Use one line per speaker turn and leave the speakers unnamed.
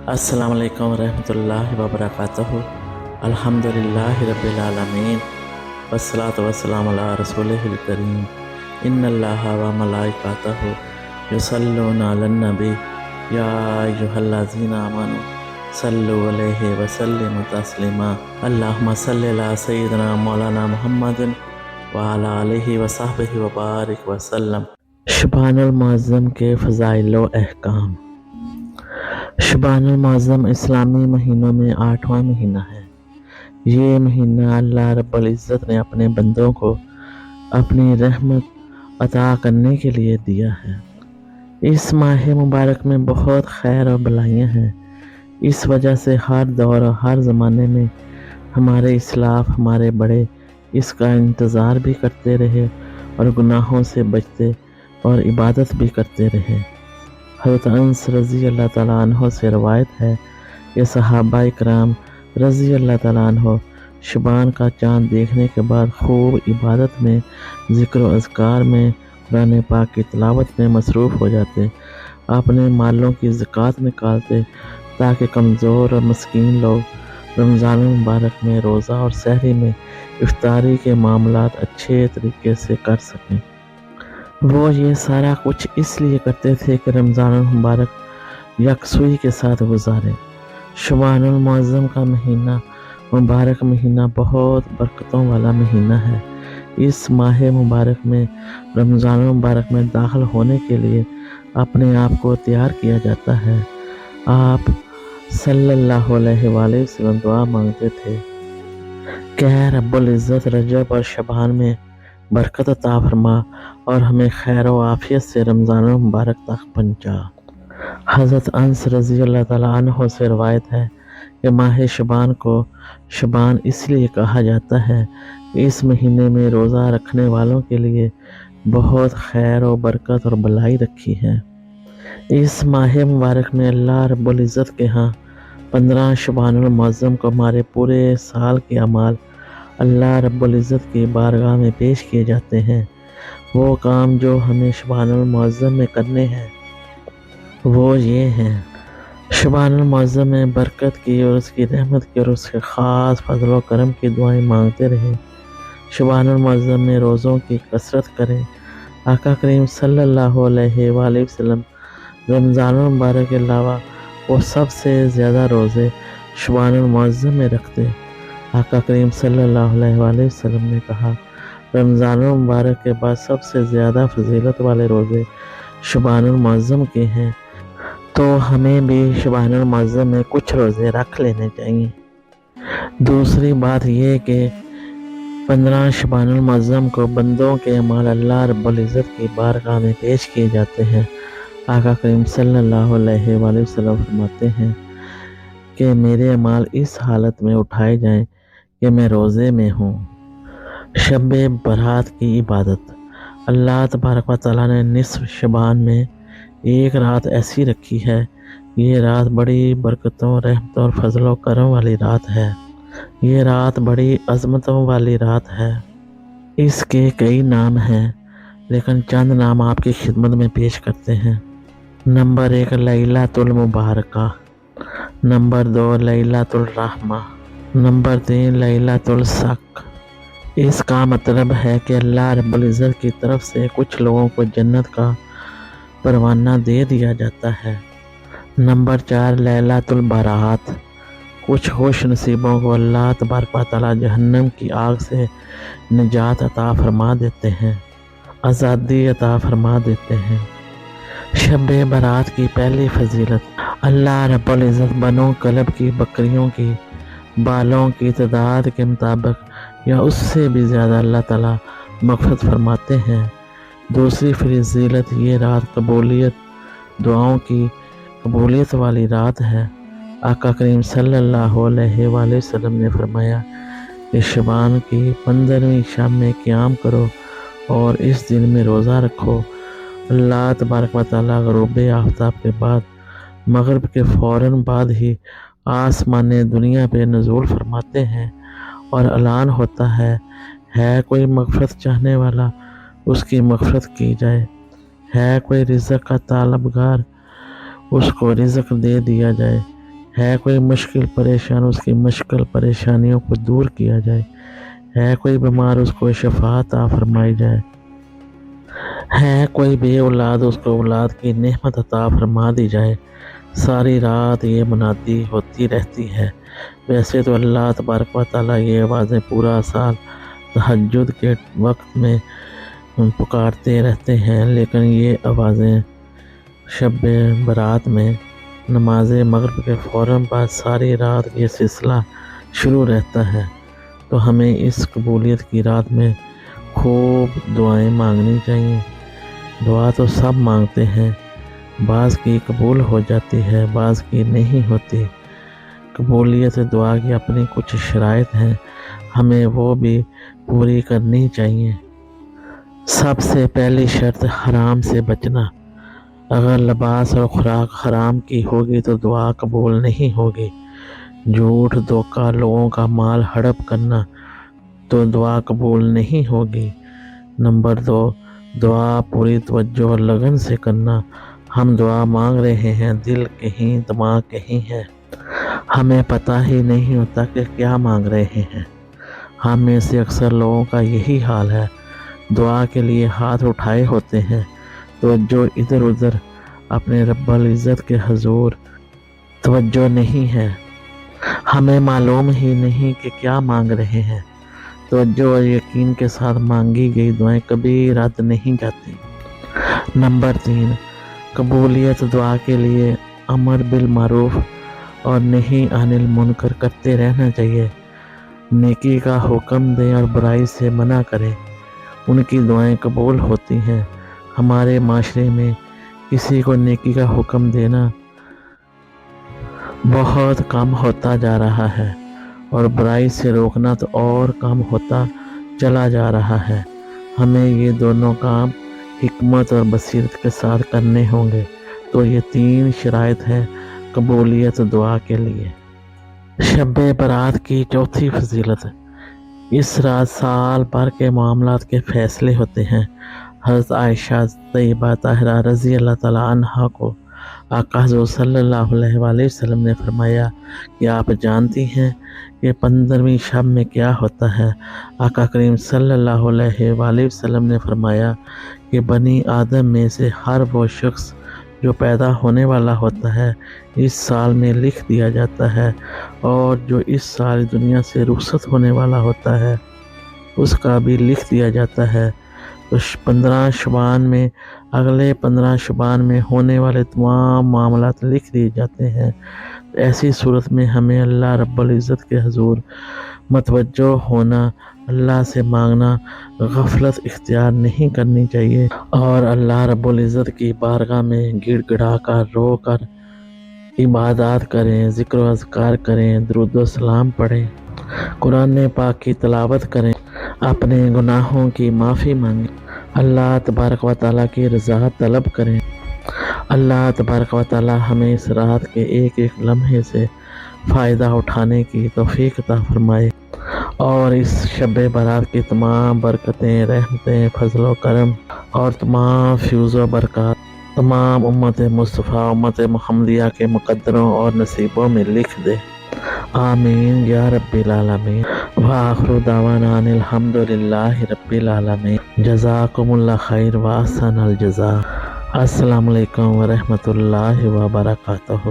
अस्सलामु अलैकुम रहमतुल्लाहि व बरकातहू। अल्हम्दुलिल्लाहि रब्बिल आलमीन वस्सलातु वस्सलामु अला रसूलिहिल करीम। इन्नल्लाहा व मलाइकातहू युसल्लूना अलन नबी या अय्युहल्लज़ीना आमनू सल्लु अलैहि व सल्लिमु तस्लीमा। अल्लाहुम्मा सल्लि अला सय्यिदिना मौलाना मुहम्मदिन व अला आलिहि व सहबिहि व बारिक व सल्लम। शबानुल मुअज़्ज़म के फ़ज़ाइल व अहकाम। शबानुल मुअज़्ज़म इस्लामी महीनों में 8वां महीना है। ये महीना अल्लाह रब्बुल इज़्ज़त ने अपने बंदों को अपनी रहमत अता करने के लिए दिया है। इस माह मुबारक में बहुत खैर और भलाइयाँ हैं। इस वजह से हर दौर और हर ज़माने में हमारे इस्लाफ, हमारे बड़े इसका इंतज़ार भी करते रहे और गुनाहों से बचते और इबादत भी करते रहे। हज़रत अनस रज़ी अल्लाह ताला अन्हो से रवायत है कि सहाबा इकराम रज़ी अल्लाह ताला अन्हो शबान का चाँद देखने के बाद खूब इबादत में, ज़िक्र व अज़कार में, कुरान पाक की तिलावत में मसरूफ़ हो जाते। अपने मालों की ज़कात निकालते ताकि कमज़ोर और मस्कीन लोग रमज़ान मुबारक में रोज़ा और सहरी में इफ्तारी के मामलात अच्छे तरीके से कर सकें। वो ये सारा कुछ इसलिए करते थे कि रमज़ान मुबारक यकसुई के साथ गुजारें। शबानुल मुअज़्ज़म का महीना मुबारक महीना बहुत बरकतों वाला महीना है। इस माह मुबारक में रमज़ान मुबारक में दाखिल होने के लिए अपने आप को तैयार किया जाता है। आप सल्लल्लाहु अलैहि वसल्लम दुआ मांगते थे कि रब्बुल इज़्ज़त रजब और शबान में बरकत अता फरमा और हमें खैर व आफियत से रमज़ान मुबारक तक पहुँचा। हज़रत अनस रज़ी अल्लाह ताला अन्हो से रवायत है कि माह शबान को शबान इसलिए कहा जाता है कि इस महीने में रोज़ा रखने वालों के लिए बहुत खैर व बरकत और भलाई रखी है। इस माह मुबारक में अल्लाह रब्बुल इज़्ज़त के यहाँ 15 शबानुल मुअज़्ज़म को हमारे पूरे साल के अमाल अल्लाह रब्बुल इज़्ज़त की बारगाह में पेश किए जाते हैं। वो काम जो हमें शबानुल मुअज़्ज़म में करने हैं वो ये हैं। शबानुल मुअज़्ज़म में बरकत की और उसकी रहमत की और उसके ख़ास फज़ल व करम की दुआएं मांगते रहें। शबानुल मुअज़्ज़म में रोज़ों की कसरत करें। आका करीम सल्लल्लाहु अलैहि वसल्लम रमज़ान मुबारक के अलावा वो सबसे ज़्यादा रोज़े शबानुल मुअज़्ज़म में रखते। आका करीम सल्लल्लाहु अलैहि वसल्लम ने कहा, रमज़ान मुबारक के बाद सबसे ज़्यादा फजीलत वाले रोज़े शबानुल मुअज़्ज़म के हैं, तो हमें भी शबानुल मुअज़्ज़म में कुछ रोज़े रख लेने चाहिए। दूसरी बात ये कि 15 शबानुल मुअज़्ज़म को बंदों के अमाल अल्लाह रब्बुल इज़्ज़त की बारगाह में पेश किए जाते हैं। आका करीम सल्लल्लाहु अलैहि वसल्लम फरमाते हैं कि मेरे अमाल इस हालत में उठाए जाएं कि मैं रोज़े में हूँ। शब-ए बारात की इबादत। अल्लाह तबारक व तआला ने निस्फ़ शबान में एक रात ऐसी रखी है। ये रात बड़ी बरकतों, रहमतों और फजल व करम वाली रात है। ये रात बड़ी अज़मतों वाली रात है। इसके कई नाम हैं, लेकिन चंद नाम आपकी खिदमत में पेश करते हैं। नंबर 1 लैलतुल मुबारका, नंबर 2 लैलतुल रहमा, नंबर 3 लैलतुल शक। इसका मतलब है कि अल्लाह रब्बुल इज़्ज़त की तरफ से कुछ लोगों को जन्नत का परवाना दे दिया जाता है। नंबर 4 लैलतुल बारात, कुछ खुश नसीबों को अल्लाह तबारक व तआला जहन्नम की आग से निजात अता फरमा देते हैं, आज़ादी अता फरमा देते हैं। शब-ए बारात की पहली फजीलत, अल्लाह रब्बुल इज़्ज़त बनो कलब की बकरियों की बालों की तादाद के मुताबिक या उससे भी ज़्यादा अल्लाह ताला मग़फ़िरत फरमाते हैं। दूसरी फजीलत, ये रात कबूलियत दुआओं की कबूलियत वाली रात है। आका करीम सल्लल्लाहु अलैहि वसल्लम ने फरमाया कि शबान की 15वीं शब में क़याम करो और इस दिन में रोज़ा रखो। अल्लाह तबारक व तआला ग़ुरूब आफ्ताब के बाद मग़रिब के फ़ौरन बाद ही आसमान दुनिया पे नज़ूल फरमाते हैं और ऐलान होता है कोई मग़फ़िरत चाहने वाला, उसकी मग़फ़िरत की जाए। है कोई रिज़्क़ का तलबगार, उसको रिज़्क़ दे दिया जाए। ہے کوئی مشکل پریشان، اس کی مشکل پریشانیوں کو دور کیا جائے، ہے کوئی بیمار، اس کو شفا عطا فرمائی جائے، ہے کوئی بے اولاد، اس کو اولاد کی نعمت عطا فرما دی جائے۔ ساری رات یہ منادی ہوتی رہتی ہے۔ ویسے تو اللہ تبارک و تعالیٰ یہ آوازیں پورا سال تہجد کے وقت میں پکارتے رہتے ہیں، لیکن یہ آوازیں شب برات میں نماز مغرب کے فوراً بعد ساری رات یہ سلسلہ شروع رہتا ہے۔ تو ہمیں اس قبولیت کی رات میں خوب دعائیں مانگنی چاہیے۔ دعا تو سب مانگتے ہیں، بعض کی قبول ہو جاتی ہے، بعض کی نہیں ہوتی۔ قبولیت دعا کی اپنی کچھ شرائط ہیں، ہمیں وہ بھی پوری کرنی چاہیے۔ سب سے پہلی شرط حرام سے بچنا۔ اگر لباس اور خوراک حرام کی ہوگی تو دعا قبول نہیں ہوگی۔ جھوٹ، دھوکہ، لوگوں کا مال ہڑپ کرنا تو دعا قبول نہیں ہوگی۔ نمبر 2، دعا پوری توجہ اور لگن سے کرنا۔ ہم دعا مانگ رہے ہیں، دل کہیں دماغ کہیں ہے، ہمیں پتہ ہی نہیں ہوتا کہ کیا مانگ رہے ہیں۔ ہم میں سے اکثر لوگوں کا یہی حال ہے، دعا کے لیے ہاتھ اٹھائے ہوتے ہیں، توجہ ادھر ادھر، اپنے رب العزت کے حضور توجہ نہیں ہے، ہمیں معلوم ہی نہیں کہ کیا مانگ رہے ہیں۔ توجہ اور یقین کے ساتھ مانگی گئی دعائیں کبھی رد نہیں جاتی۔ نمبر 3، قبولیت دعا کے لیے امر بالمعروف اور نہی عن المنکر کرتے رہنا چاہیے۔ نیکی کا حکم دیں اور برائی سے منع کریں، ان کی دعائیں قبول ہوتی ہیں۔ ہمارے معاشرے میں کسی کو نیکی کا حکم دینا بہت کم ہوتا جا رہا ہے اور برائی سے روکنا تو اور کم ہوتا چلا جا رہا ہے۔ ہمیں یہ دونوں کام حکمت اور بصیرت کے ساتھ کرنے ہوں گے۔ تو یہ 3 شرائط ہیں قبولیت دعا کے لیے۔ شب برات کی چوتھی فضیلت۔ اس رات سال بھر کے معاملات کے فیصلے ہوتے ہیں۔ حضرت عائشہ طیبہ طاہرہ رضی اللہ تعالیٰ عنہا کو آقا حضور صلی اللہ علیہ وآلہ وسلم نے فرمایا کہ آپ جانتی ہیں کہ 15ویں شب میں کیا ہوتا ہے؟ آقا کریم صلی اللہ علیہ وآلہ وسلم نے فرمایا کہ بنی آدم میں سے ہر وہ شخص جو پیدا ہونے والا ہوتا ہے اس سال میں لکھ دیا جاتا ہے، اور جو اس سال دنیا سے رخصت ہونے والا ہوتا ہے اس کا بھی لکھ دیا جاتا ہے۔ تو 15 شعبان میں، اگلے 15 شعبان میں ہونے والے تمام معاملات لکھ دیے جاتے ہیں۔ ایسی صورت میں ہمیں اللہ رب العزت کے حضور متوجہ ہونا، اللہ سے مانگنا، غفلت اختیار نہیں کرنی چاہیے، اور اللہ رب العزت کی بارگاہ میں گڑ گڑا کر رو کر عبادات کریں، ذکر و اذکار کریں، درود و سلام پڑھیں، قرآن پاک کی تلاوت کریں، اپنے گناہوں کی معافی مانگیں، اللہ تبارک و تعالیٰ کی رضا طلب کریں۔ اللہ تبارک و تعالیٰ ہمیں اس رات کے ایک ایک لمحے سے فائدہ اٹھانے کی توفیق عطا فرمائے، اور اس شب برات کی تمام برکتیں، رحمتیں، فضل و کرم اور تمام فیوز و برکات تمام امت مصطفیٰ، امت محمدیہ کے مقدروں اور نصیبوں میں لکھ دے۔ آمین یا رب العالمین۔ وآخر دعوانا ان الحمد للہ رب العالمین۔ جزاکم اللہ خیر و احسن الجزاء۔ السلام علیکم ورحمۃ اللہ وبرکاتہ۔